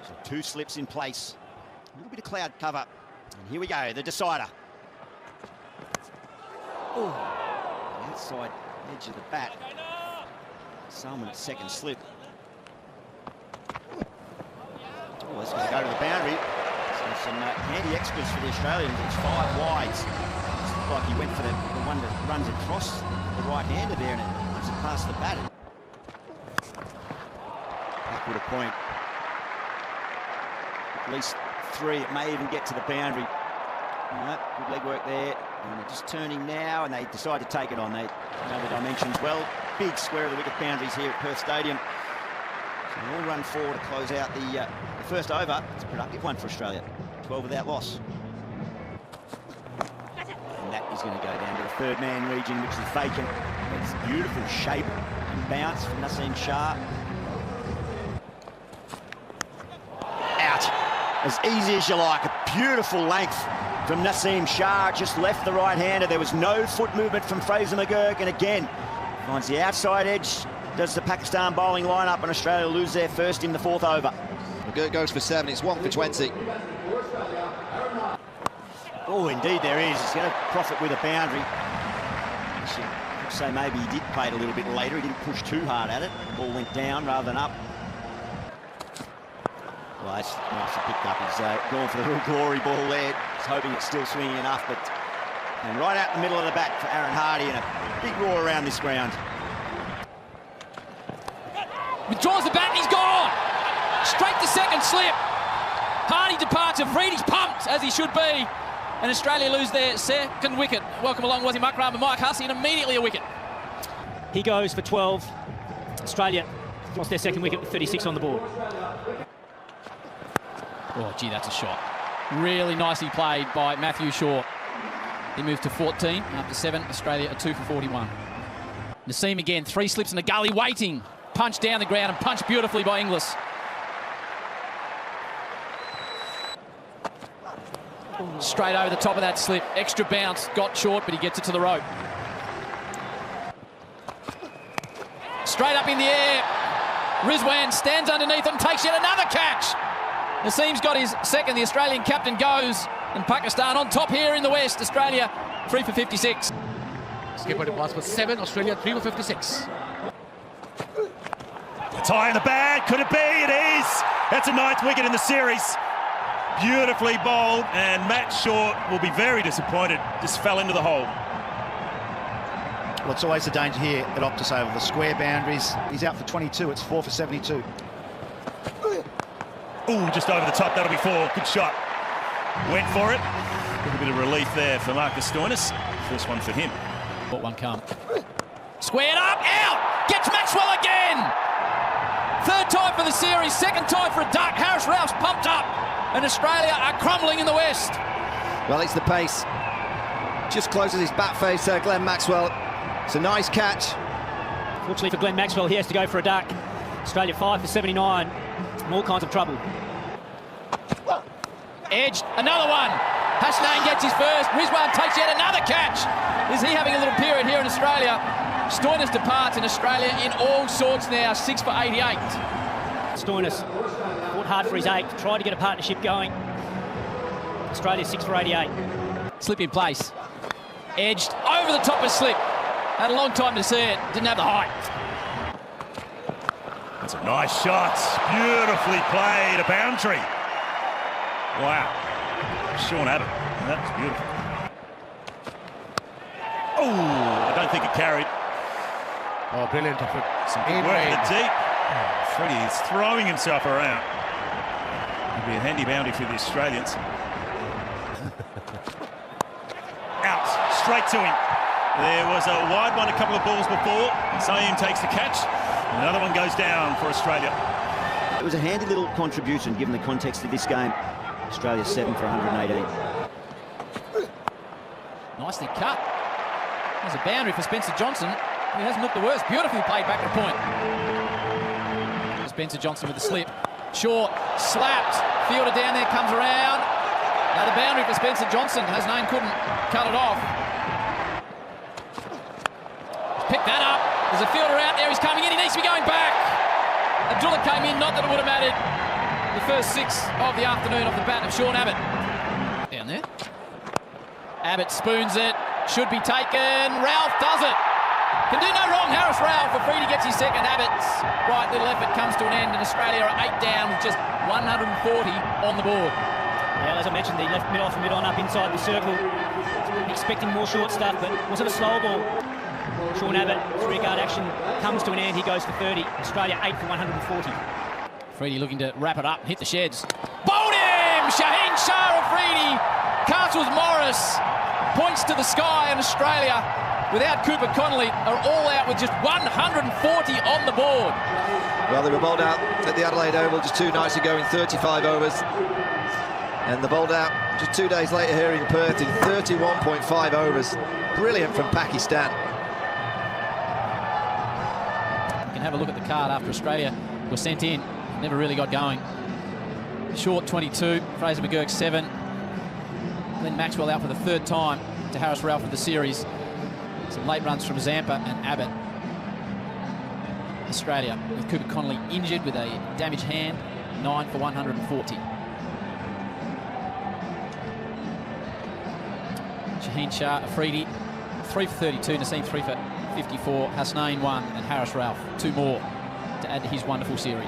So 2 slips in place. A little bit of cloud cover. And here we go, the decider. Oh, the outside edge of the bat. Salmon's second slip. Oh, that's going to go to the boundary. So some handy extras for the Australians. It's 5 wides. It's like he went for the one that runs across the right-hander there, and it runs it past the bat. Backward a point. At least 3. It may even get to the boundary. Good leg work there. And they're just turning now, and they decide to take it on. They know the dimensions well. Big square of the wicket boundaries here at Perth Stadium. So they all run forward to close out the first over. It's a productive one for Australia. 12 without loss. And that is going to go down to the third man region, which is vacant. It's beautiful shape and bounce from Naseem Shah. Out. As easy as you like. A beautiful length from Naseem Shah. Just left the right-hander. There was no foot movement from Fraser McGurk. And again, finds the outside edge. Does the Pakistan bowling lineup, and Australia lose their first in the 4th over. McGurk goes for 7. It's 1 for 20. Oh, indeed there is. He's going to profit with a boundary. I should say maybe he did play it a little bit later. He didn't push too hard at it. The ball went down rather than up. Well, that's nicely picked up. He's going for the real glory ball there. He's hoping it's still swinging enough, but and right out the middle of the bat for Aaron Hardy, and a big roar around this ground. Withdraws the bat and he's gone! Straight to second slip. Hardy departs, and Freedy's pumped, as he should be. And Australia lose their second wicket. Welcome along, Wasim Akram and Mike Hussey, and immediately a wicket. He goes for 12. Australia lost their second wicket with 36 on the board. Oh, gee, that's a shot. Really nicely played by Matthew Shaw. He moved to 14 after 7. Australia are 2 for 41. Naseem again, 3 slips in the gully, waiting. Punch down the ground and punched beautifully by Inglis. Straight over the top of that slip. Extra bounce, got short, but he gets it to the rope. Straight up in the air. Rizwan stands underneath and takes yet another catch. Naseem's got his second. The Australian captain goes, and Pakistan on top here in the West. Australia 3 for 56. Skipper departs for 7. Australia 3 for 56. Tie in the bag, could it be? It is! That's a 9th wicket in the series. Beautifully bowled, and Matt Short will be very disappointed. Just fell into the hole. Well, it's always the danger here at Optus Oval. The square boundaries. He's out for 22. It's 4 for 72. Ooh, just over the top. That'll be 4. Good shot. Went for it. A little bit of relief there for Marcus Stoinis. First one for him. Let one come. Squared up, out! Gets Maxwell again! 3rd time for the series, 2nd time for a duck. Harris Ralph's pumped up, and Australia are crumbling in the West. Well, it's the pace. Just closes his bat face, Glenn Maxwell. It's a nice catch. Fortunately for Glenn Maxwell, he has to go for a duck. Australia 5 for 79. In all kinds of trouble. Edged, another one. Hasnain gets his first. Rizwan takes yet another catch. Is he having a little period here in Australia? Stoinis departs, in Australia in all sorts now, 6 for 88. Stoinis fought hard for his 8, tried to get a partnership going. Australia 6 for 88. Slip in place. Edged over the top of slip. Had a long time to see it. Didn't have the height. That's a nice shot. Beautifully played. A boundary. Wow. Sean Abbott. That was beautiful. Oh, I don't think it carried. Oh, brilliant effort. Some good work in the deep. Freddie is throwing himself around. It'll be a handy boundary for the Australians. Out, straight to him. There was a wide one a couple of balls before. Saeem takes the catch. Another one goes down for Australia. It was a handy little contribution given the context of this game. Australia 7 for 118. Nicely cut. There's a boundary for Spencer Johnson. He hasn't looked the worst. Beautifully played back to point. Spencer Johnson with the slip. Short, slapped. Fielder down there, comes around. Now the boundary for Spencer Johnson. Hasnain couldn't cut it off. Pick that up. There's a fielder out there. He's coming in. He needs to be going back. Abdullah came in. Not that it would have mattered. The first 6 of the afternoon off the bat of Sean Abbott. Down there. Abbott spoons it. Should be taken. Ralph does it. Can do no wrong, Harris Ralph. Afridi gets his second. Abbott's right little effort comes to an end, and Australia are 8 down with just 140 on the board. Yeah, as I mentioned, he left mid-off and mid-on up inside the circle. Expecting more short stuff, but was it a slow ball? Sean Abbott, 3-guard action comes to an end. He goes for 30. Australia 8 for 140. Afridi looking to wrap it up, hit the sheds. Bowled him! Shaheen Shah Afridi. Castles Morris points to the sky, and Australia, without Cooper Connolly, are all out with just 140 on the board. Well, they were bowled out at the Adelaide Oval just 2 nights ago in 35 overs. And the bowled out just 2 days later here in Perth in 31.5 overs. Brilliant from Pakistan. You can have a look at the card after Australia were sent in. Never really got going. Short 22, Fraser McGurk 7. Glenn Maxwell out for the 3rd time to Harris Ralph of the series. Some late runs from Zampa and Abbott. Australia with Cooper Connolly injured with a damaged hand, 9 for 140. Shaheen Shah Afridi 3 for 32, Naseem 3 for 54, Hasnain 1, and Harris Ralph 2 more to add to his wonderful series.